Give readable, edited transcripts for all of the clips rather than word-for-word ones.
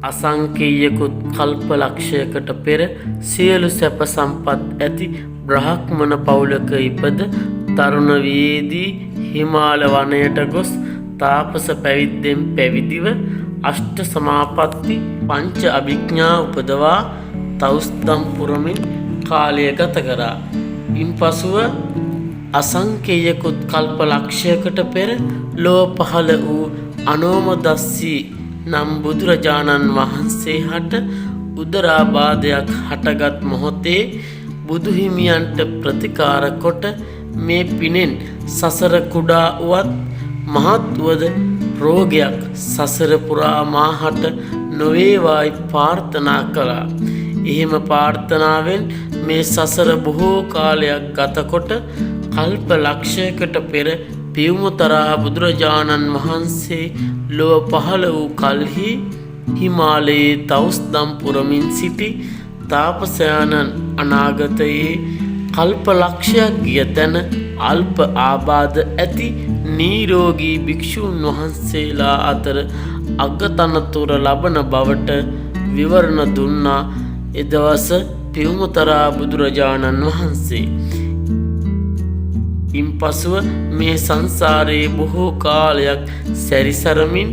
අසංකේයකුත් කල්ප ලක්ෂයකට පෙර සියලු සැප සම්පත් ඇති බ්‍රහ්මණ පවුලක ඉපද තරුණ වියේදී හිමාල වනයට ගොස් තාපස පැවිද්දෙන් පැවිදිව අෂ්ට සමාපatti පංච අභිඥා උපදවා තවුස්දම් පුරමින් කාලය ගත කරා. ඉන්පසුව අසංකේයකුත් කල්ප ලක්ෂයකට පෙර ලෝ පහළ වූ අනෝමදස්සී නම් බුදුරජාණන් වහන්සේ හට උදරාබාධයක් හටගත් මොහොතේ බුදුහිමියන්ට ප්‍රතිකාර කොට මේ පිනෙන් සසර කුඩා වුවත් මහත් වුවද රෝගයක් සසර පුරා මාහට නොවේවායි ප්‍රාර්ථනා කළා. එහෙම ප්‍රාර්ථනාවෙන් මේ සසර බොහෝ කාලයක් ගතකොට කල්ප ලක්ෂයකට පෙර පියුමතරා බුදුරජාණන් වහන්සේ ලොව පහළ වූ කල්හි හිමාලයේ තවුස්දම් පුරමින් සිටි තාපසයාණන් අනාගතයේ කල්ප ලක්ෂයක් ගිය තැන අල්ප ආබාධ ඇති නිරෝගී භික්ෂූන් වහන්සේලා අතර අගතනතුර ලබන බවට විවරණ දුන්නා. එදවස පියුමතරා බුදුරජාණන් වහන්සේ. ඉන්පසුව මේ සංසාරයේ බොහෝ කාලයක් සැරිසරමින්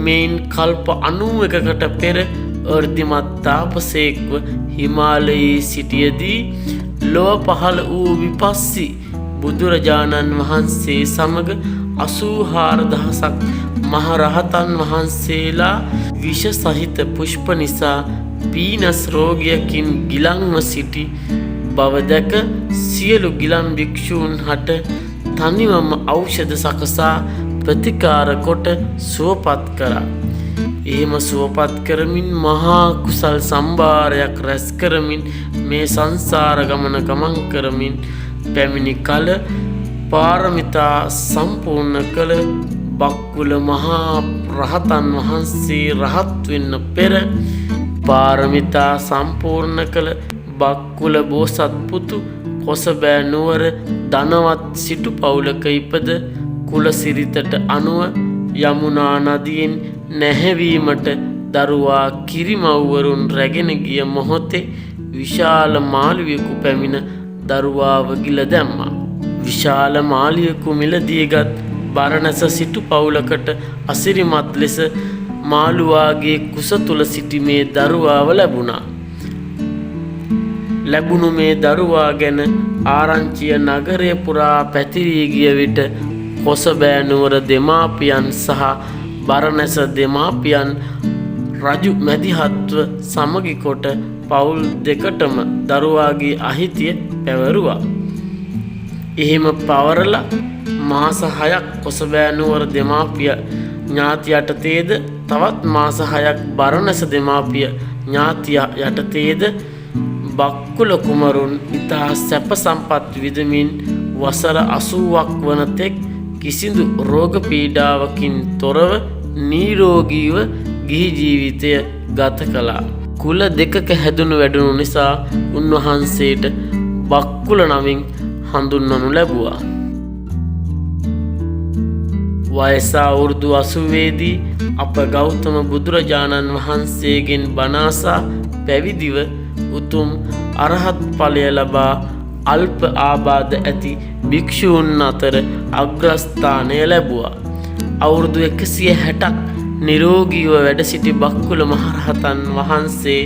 මෙයින් කල්ප 91කට පෙර අර්ධිමත් තාපසේක්ව හිමාලයේ සිටියදී ලොව පහළ වූ විපස්සී බුදුරජාණන් වහන්සේ සමග 84000ක් මහරහතන් වහන්සේලා විෂ සහිත පුෂ්ප නිසා පීනස් රෝගයකින් ගිලන්ව සිටි බව දැක සියලු ගිලන් භික්ෂූන් හට තනිවම ඖෂධ සකසා ප්‍රතිකාර කොට සුවපත් කරා. එහෙම සුවපත් කරමින් මහා කුසල් සම්භාරයක් රැස් කරමින් මේ සංසාර ගමන ගමන් කරමින් පැමිණි කල පාරමිතා සම්පූර්ණ කළ බක්කුල මහා රහතන් වහන්සේ රහත් වෙන්න පෙර පාරමිතා සම්පූර්ණ කළ බක්කුල බෝසත් පුතු කොසබෑ නුවර ධනවත් සිටු පවුලක ඉපද කුල සිරිතට අනුව යමුනා නදියෙන් නැහැවීමට දරුවා කිරිමව්වරුන් රැගෙන ගිය මොහොතේ විශාල මාළුවෙකු පැමිණ දරුවාව ගිල දැම්මා. විශාල මාළුවෙකු මිලදීගත් බරණැස සිටු පවුලකට අසිරිමත් ලෙස මාළුවාගේ කුස තුල සිටි මේ දරුවාව ලැබුණා. ලැබුණු මේ දරුවා ගැන ආරංචිය නගරය පුරා පැතිරී ගිය විට කොසබෑ නුවර දෙමාපියන් සහ බරණැස දෙමාපියන් රජු මැදිහත්ව සමගි කොට පවුල් දෙකටම දරුවාගේ අහිතිය පැවරුවා. එහෙම පවරලා මාස 6ක් කොසබෑ නුවර දෙමාපිය ඥාති යටතේද තවත් මාස 6ක් බරණැස දෙමාපිය ඥාතිය යටතේද බක්කුල කුමරුන් ඉතා සැප සම්පත් විඳමින් වසර 80ක් වන තෙක් කිසිදු රෝග පීඩාවකින් තොරව නිරෝගීව ගිහි ජීවිතය ගත කළා. කුල දෙකක හැදුණු වැඩුණු නිසා උන්වහන්සේට බක්කුල නමින් හඳුන්වනු ලැබුවා. වයස අවුරුදු 80 දී අප ගෞතම බුදුරජාණන් වහන්සේගෙන් බණ අසා පැවිදිව උතුම් අරහත් ඵලය ලබා අල්ප ආබාධ ඇති භික්ෂූන් අතර අග්‍රස්ථානය ලැබුවා. අවුරුදු 160ක් නිරෝගීව වැඩ සිටි බක්කුල මහරහතන් වහන්සේ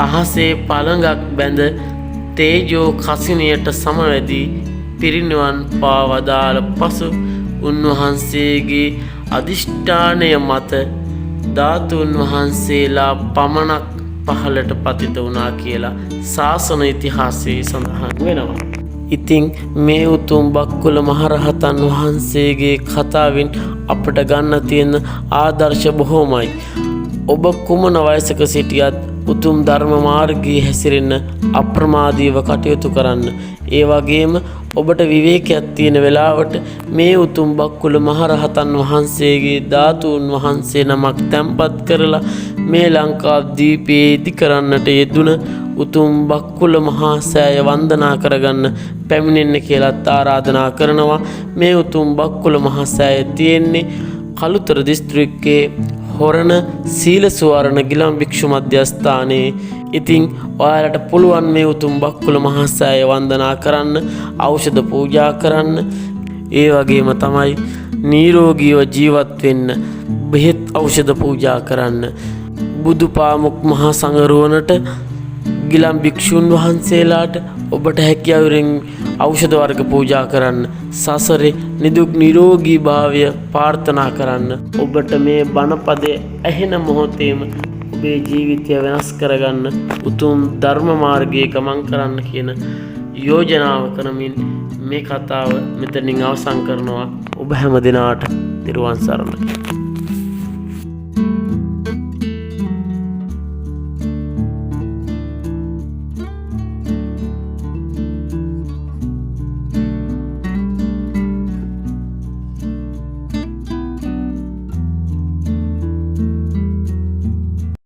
අහසේ පළඟක් බැඳ තේජෝ කසිනියට සමවැදී පිරිනිවන් පා වදාළ පසු උන්වහන්සේගේ අදිෂ්ඨානය මත ධාතුන් වහන්සේලා පමණක් පහළට පතිත වුණා කියලා ශාසන ඉතිහාසයේ සඳහන් වෙනවා. ඉතින් මේ උතුම් බක්කුල මහරහතන් වහන්සේගේ කතාවෙන් අපට ගන්න තියෙන ආදර්ශ බොහෝමයි. ඔබ කුමන වයසක සිටියත් උතුම් ධර්ම මාර්ගයේ හැසිරෙන්න අප්‍රමාදීව කටයුතු කරන්න. ඒ වගේම ඔබට විවේකයක් තියෙන වෙලාවට මේ උතුම් බක්කුල මහරහතන් වහන්සේගේ ධාතුන් වහන්සේ නමක් තැන්පත් කරලා මේ ලංකාද්වීපයේ ඉදි කරන්නට යෙදුන උතුම් බක්කුල මහා සෑය වන්දනා කරගන්න පැමිණෙන්න කියලාත් ආරාධනා කරනවා. මේ උතුම් බක්කුල මහා සෑය තියෙන්නේ කළුතර දිස්ත්‍රික්කයේ හොරණ සීල සුවරණ ගිලන් භික්ෂු මධ්‍යස්ථානයේ. ඉතින් ඔයාලට පුළුවන් මේ උතුම් බක්කුල මහසෑය වන්දනා කරන්න, ඖෂධ පූජා කරන්න, ඒ වගේම තමයි නිරෝගීව ජීවත් වෙන්න බෙහෙත් ඖෂධ පූජා කරන්න. බුදු පාමුක් මහා සංඝරුවනට ගිලන් භික්ෂුන් වහන්සේලාට ඔබට හැකියාවෙන් ඖෂධ වර්ග පූජා කරන්න. සසරේ නිදුක් නිරෝගී භාවය ප්‍රාර්ථනා කරන්න. ඔබට මේ බණපදය ඇහෙන මොහොතේම ඔබේ ජීවිතය වෙනස් කරගන්න උතුම් ධර්ම මාර්ගයේ ගමන් කරන්න කියන යෝජනාව කරමින් මේ කතාව මෙතනින් අවසන් කරනවා. ඔබ හැම දිනාට නිර්වාණ සරණයි.